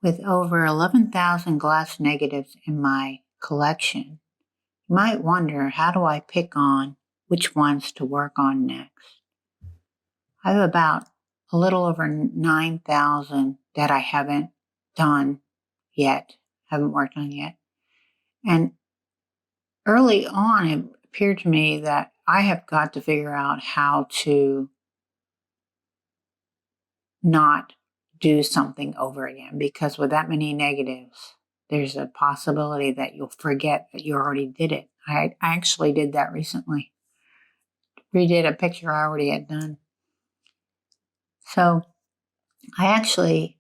With over 11,000 glass negatives in my collection, you might wonder, how do I pick on which ones to work on next? I have about a little over 9,000 that I haven't done yet, haven't worked on yet. And early on, it appeared to me that I have got to figure out how to not do something over again, because with that many negatives, there's a possibility that you'll forget that you already did it. I actually did that recently. Redid a picture I already had done. So I actually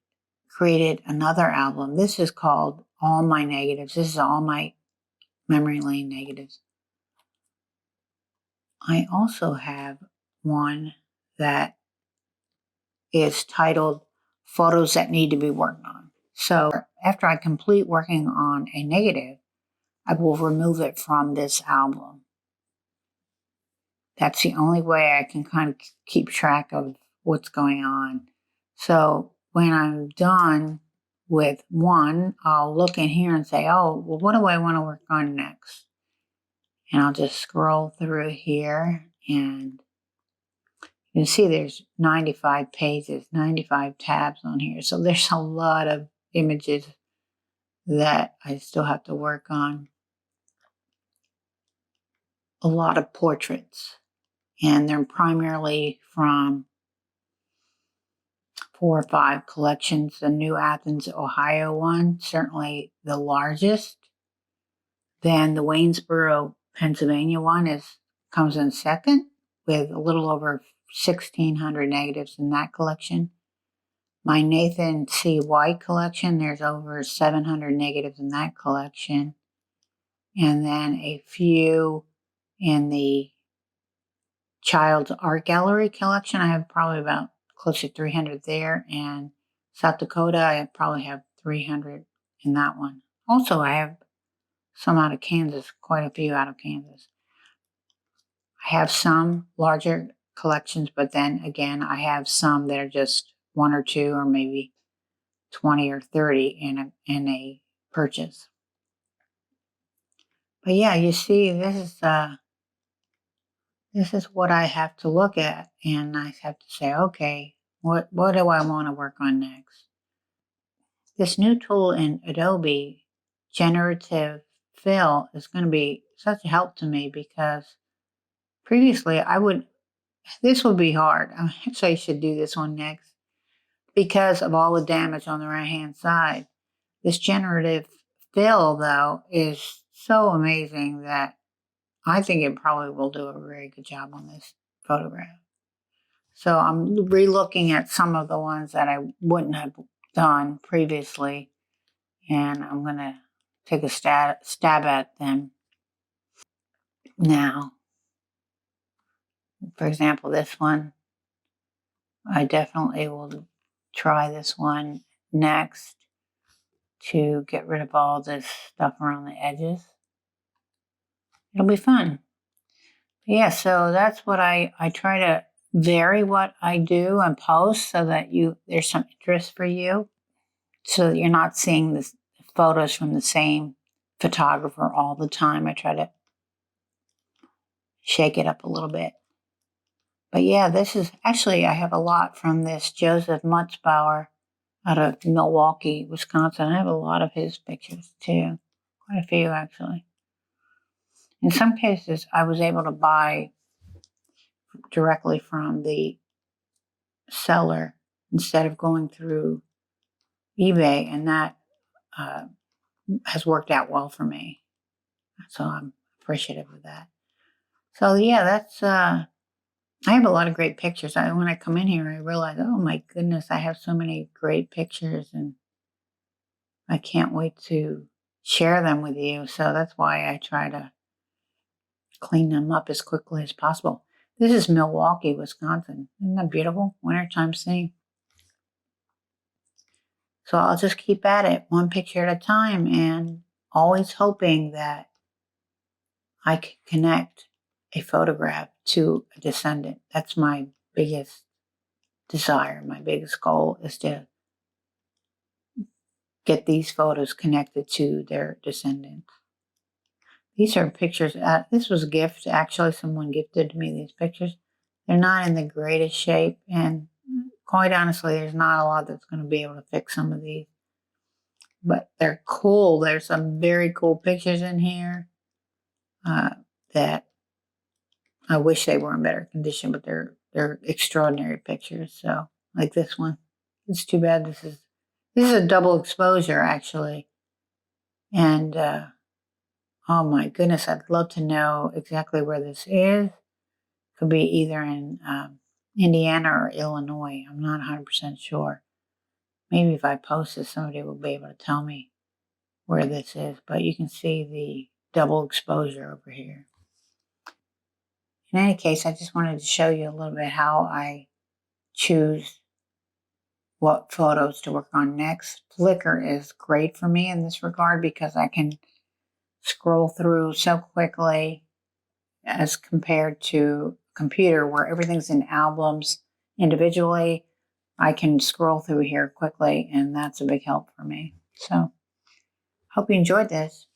created another album. This is called All My Negatives. This is all my memory lane negatives. I also have one that is titled Photos That Need to Be Worked On. So after I complete working on a negative, I will remove it from this album. That's the only way I can kind of keep track of what's going on. So when I'm done with one, I'll look in here and say, oh, well, what do I want to work on next? And I'll just scroll through here, and you can see there's 95 pages, 95 tabs on here. So there's a lot of images that I still have to work on. A lot of portraits, and they're primarily from 4 or 5 collections. The New Athens, Ohio one, certainly the largest. Then the Waynesboro, Pennsylvania one comes in second with a little over 1,600 negatives in that collection. My Nathan C. White collection, there's over 700 negatives in that collection. And then a few in the Child's Art Gallery collection. I have probably about close to 300 there. And South Dakota, I probably have 300 in that one. Also, I have some out of Kansas, quite a few out of Kansas. I have some larger collections, but then again, I have some that are just 1 or 2 or maybe 20 or 30 in a purchase. But yeah, you see, this is what I have to look at, and I have to say, okay, what do I want to work on next? This new tool in Adobe, Generative Fill, is going to be such a help to me, because previously this would be hard. Actually, I should do this one next because of all the damage on the right-hand side. This Generative Fill, though, is so amazing that I think it probably will do a very good job on this photograph. So I'm re-looking at some of the ones that I wouldn't have done previously, and I'm going to take a stab at them now. For example, this one, I definitely will try this one next to get rid of all this stuff around the edges. It'll be fun. Yeah, so that's what I try to vary what I do and post so that there's some interest for you, so that you're not seeing the photos from the same photographer all the time. I try to shake it up a little bit. But yeah, this is actually, I have a lot from this Joseph Mutzbauer out of Milwaukee, Wisconsin. I have a lot of his pictures too, quite a few actually. In some cases, I was able to buy directly from the seller instead of going through eBay, and that has worked out well for me. So I'm appreciative of that. So yeah, that's I have a lot of great pictures. When I come in here, I realize, oh my goodness, I have so many great pictures, and I can't wait to share them with you. So that's why I try to clean them up as quickly as possible. This is Milwaukee, Wisconsin. Isn't that beautiful? Wintertime scene. So I'll just keep at it, one picture at a time, and always hoping that I can connect a photograph to a descendant. That's my biggest desire. My biggest goal is to get these photos connected to their descendants. These are pictures. This was a gift. Actually, someone gifted me these pictures. They're not in the greatest shape, and quite honestly, there's not a lot that's going to be able to fix some of these. But they're cool. There's some very cool pictures in here that I wish they were in better condition, but they're extraordinary pictures. So, like this one, it's too bad. This is a double exposure actually, and oh my goodness, I'd love to know exactly where this is. Could be either in Indiana or Illinois. I'm not 100% sure. Maybe if I post this, somebody will be able to tell me where this is. But you can see the double exposure over here. In any case, I just wanted to show you a little bit how I choose what photos to work on next. Flickr is great for me in this regard because I can scroll through so quickly as compared to a computer where everything's in albums individually. I can scroll through here quickly, and that's a big help for me. So, hope you enjoyed this.